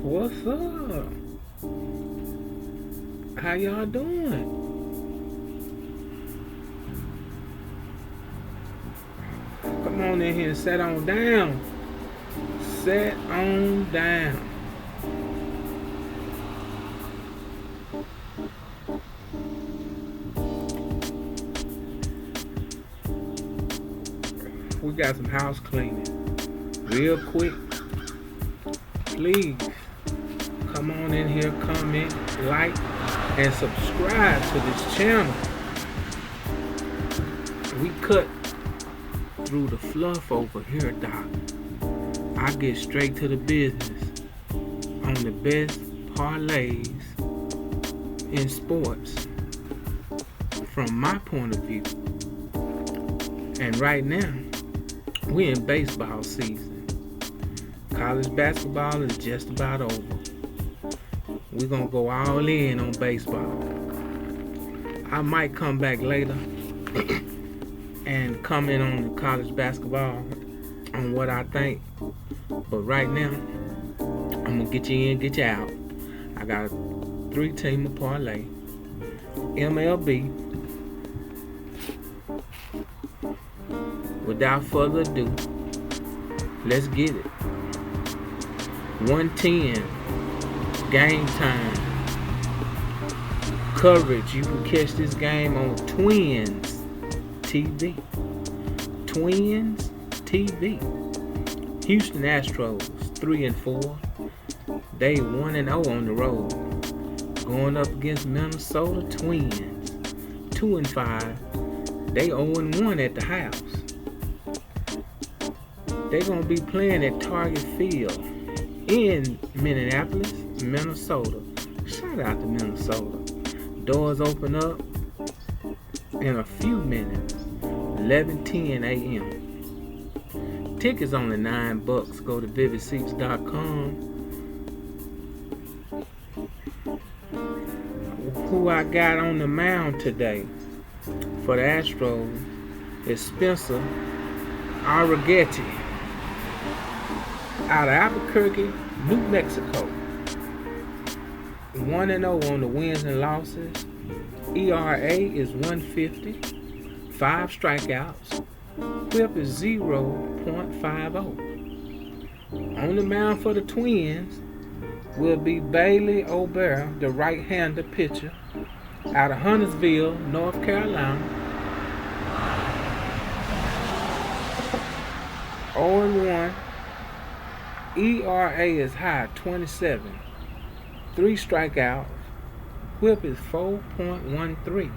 What's up? How y'all doing? Come on in here and sit on down. Sit on down. We got some house cleaning. Real quick. Please come on in here, comment, like, and subscribe to this channel. We cut through the fluff over here, Doc. I get straight to the business on the best parlays in sports from my point of view. And right now, we're in baseball season. College basketball is just about over. We're gonna go all in on baseball. I might come back later and comment on the college basketball on what I think. But right now, I'm gonna get you in, get you out. I got a 3-teamer parlay. MLB. Without further ado, let's get it. 110 game time coverage. You can catch this game on Twins TV. Twins TV. Houston Astros 3-4. They 1-0 on the road, going up against Minnesota Twins 2-5. They 0-1 at the house. They're gonna be playing at Target Field in Minneapolis, Minnesota. Shout out to Minnesota. Doors open up in a few minutes. 11:10 a.m. Tickets only $9. Go to vividseats.com. Who I got on the mound today for the Astros is Spencer Arrighetti out of Albuquerque, New Mexico. 1-0 on the wins and losses. ERA is 150. 5 strikeouts. Whip is 0.50. On the mound for the Twins will be Bailey O'Bara, the right-hander pitcher out of Huntersville, North Carolina. 0-1. ERA is high, 27. 3 strikeouts. Whip is 4.13.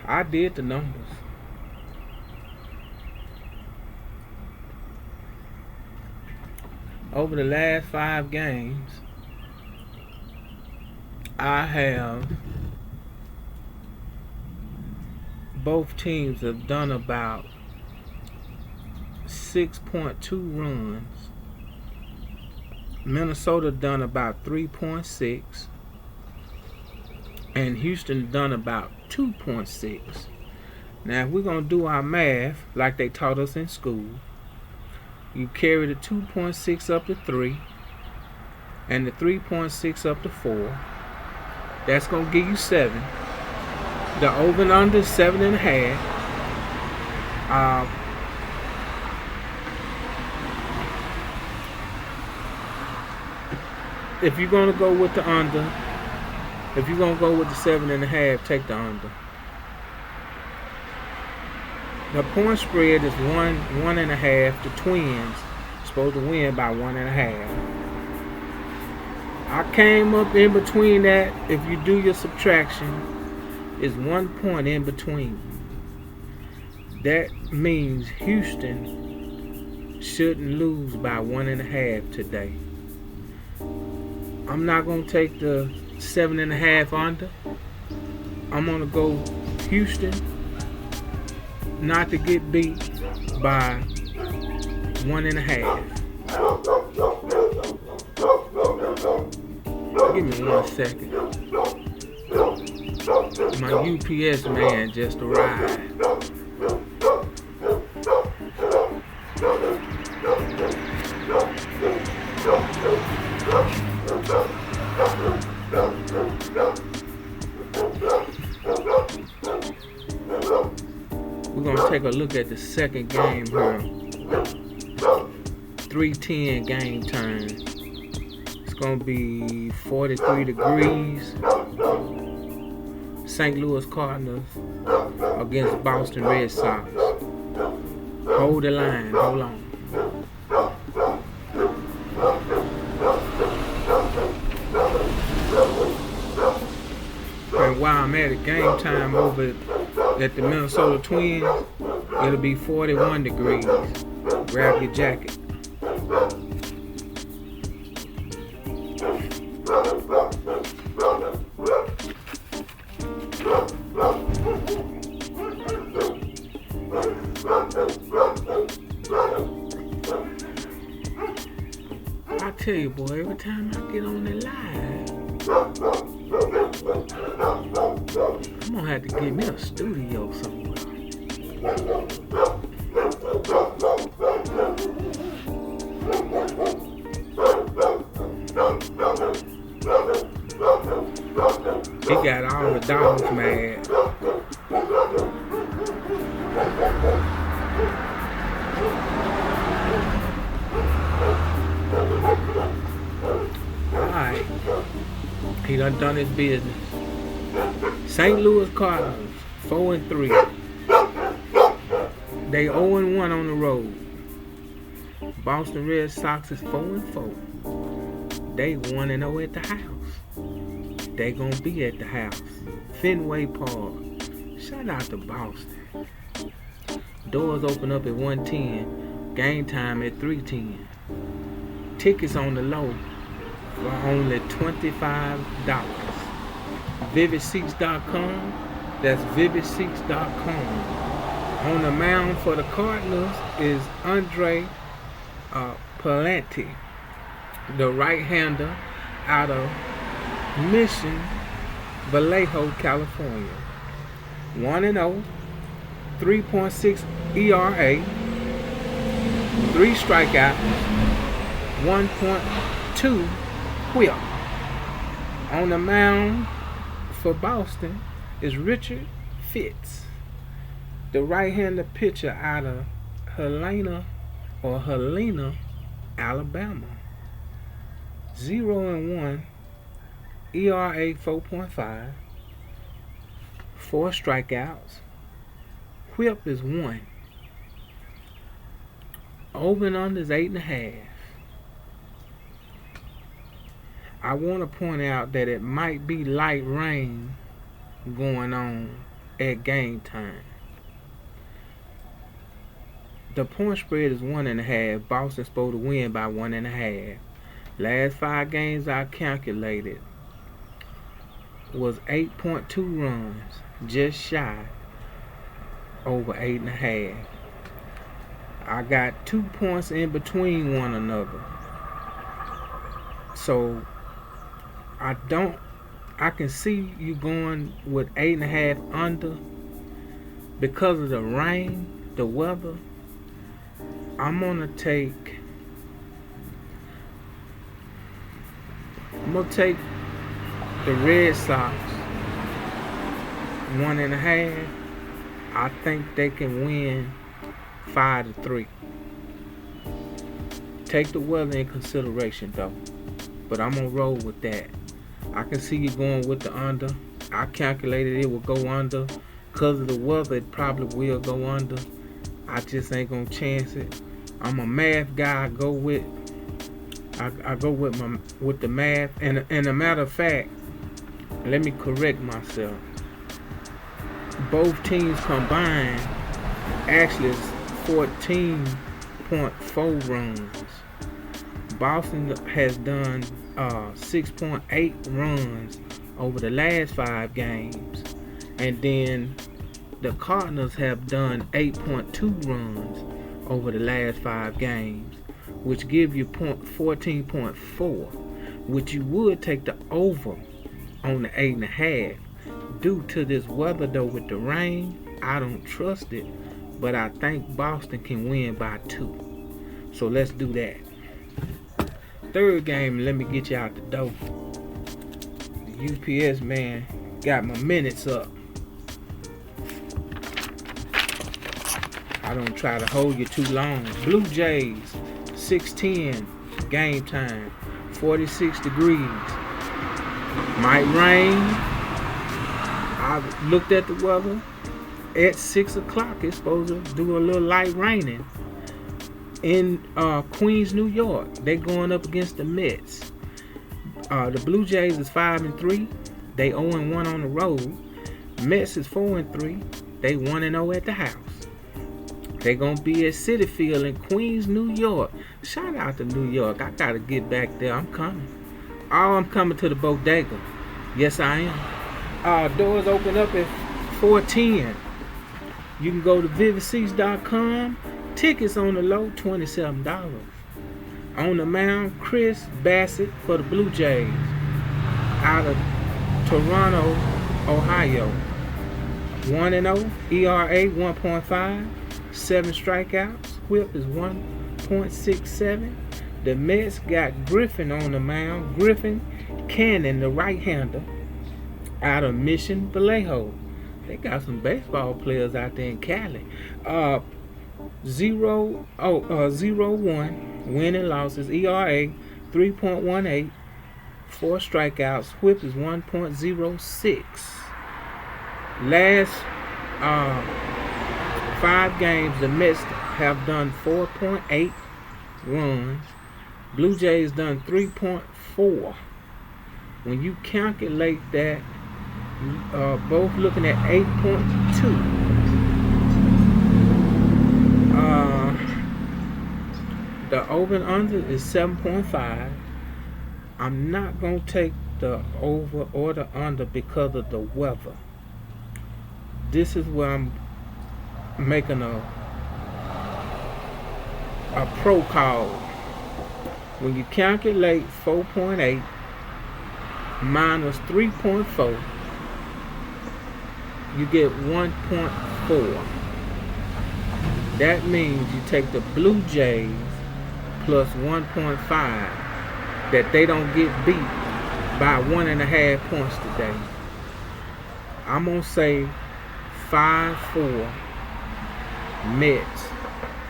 I did the numbers. Over the last 5 games, I have both teams have done about 6.2 runs. Minnesota done about 3.6, and Houston done about 2.6. Now, if we're gonna do our math like they taught us in school, you carry the 2.6 up to 3, and the 3.6 up to 4. That's gonna give you 7. The over and under is 7.5. If you're gonna go with the under, if you're gonna go with the 7.5, take the under. The point spread is 1.5. The Twins supposed to win by 1.5. I came up in between that. If you do your subtraction, is 1 point in between. That means Houston shouldn't lose by 1.5 today. I'm not gonna take the 7.5 under. I'm gonna go Houston not to get beat by 1.5. Give me 1 second. My UPS man just arrived. take a look at the second game here. 3:10 game time. It's gonna be 43 degrees. St. Louis Cardinals against Boston Red Sox. Hold the line. Hold on. And while I'm at it, game time over at the Minnesota Twins, it'll be 41 degrees. Grab your jacket. I tell you, boy, every time I get on the live, I'm gonna have to get me a studio somewhere. He got all the dogs mad. Alright. He done his business. St. Louis Cardinals, 4-3. They 0-1 on the road. Boston Red Sox is 4-4. They 1-0 at the house. They gonna be at the house. Fenway Park. Shout out to Boston. Doors open up at 1:10. Game time at 3:10. Tickets on the low for only $25. vividseats.com. That's vividseats.com. On the mound for the Cardinals is Andre Palante, the right-hander out of Mission Vallejo, California. 1-0, 3.6 ERA, 3 strikeouts, 1.2 whip. On the mound for Boston is Richard Fitz, the right-hander pitcher out of Helena, Alabama. 0-1, ERA 4.5, 4 strikeouts, whip is 1. Over and under is 8.5. I want to point out that it might be light rain going on at game time. The point spread is 1.5. Boston's supposed to win by 1.5. Last 5 games I calculated was 8.2 runs, just shy over 8.5. I got 2 points in between one another. So I can see you going with 8.5 under because of the rain, the weather. I'm gonna take the Red Sox 1.5. I think they can win 5-3. Take the weather in consideration though, but I'm gonna roll with that. I can see you going with the under. I calculated it will go under. Because of the weather, it probably will go under. I just ain't gonna chance it. I'm a math guy. I go with the math. And a matter of fact, let me correct myself. Both teams combined actually is 14.4 runs. Boston has done 6.8 runs over the last 5 games, and then the Cardinals have done 8.2 runs over the last 5 games, which give you 14.4, which you would take the over on the 8.5. Due to this weather though with the rain, I don't trust it, but I think Boston can win by 2. So let's do that. Third game, let me get you out the door. The UPS man got my minutes up. I don't try to hold you too long. Blue Jays, 6:10 game time, 46 degrees. Might rain. I looked at the weather. At 6 o'clock, it's supposed to do a little light raining. In Queens, New York, they're going up against the Mets. The Blue Jays is 5-3. They 0-1 on the road. Mets is 4-3. They 1-0 at the house. They're gonna be at Citi Field in Queens, New York. Shout out to New York. I gotta get back there. I'm coming. Oh, I'm coming to the bodega. Yes, I am. Doors open up at 4:10. You can go to vividseats.com. Tickets on the low, $27. On the mound, Chris Bassett for the Blue Jays out of Toronto, Ohio. 1-0, ERA 1.5, 7 strikeouts, whip is 1.67. The Mets got Griffin on the mound. Griffin Cannon, the right-hander, out of Mission Vallejo. They got some baseball players out there in Cali. 0-1, win and losses, ERA 3.18, 4 strikeouts, whip is 1.06. Last 5 games, the Mets have done 4.8 runs. Blue Jays done 3.4. When you calculate that, both looking at 8.2. The over and under is 7.5. I'm not going to take the over or the under because of the weather. This is where I'm making a pro call. When you calculate 4.8 minus 3.4, you get 1.4. That means you take the Blue Jays plus 1.5, that they don't get beat by 1.5 points today. I'm going to say 5-4 Mets.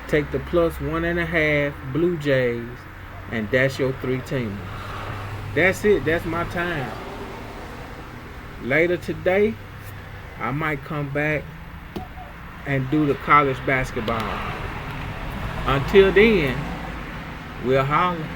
Take the plus 1.5 Blue Jays, and that's your 3-teamer. That's it. That's my time. Later today, I might come back and do the college basketball. Until then, we'll holler.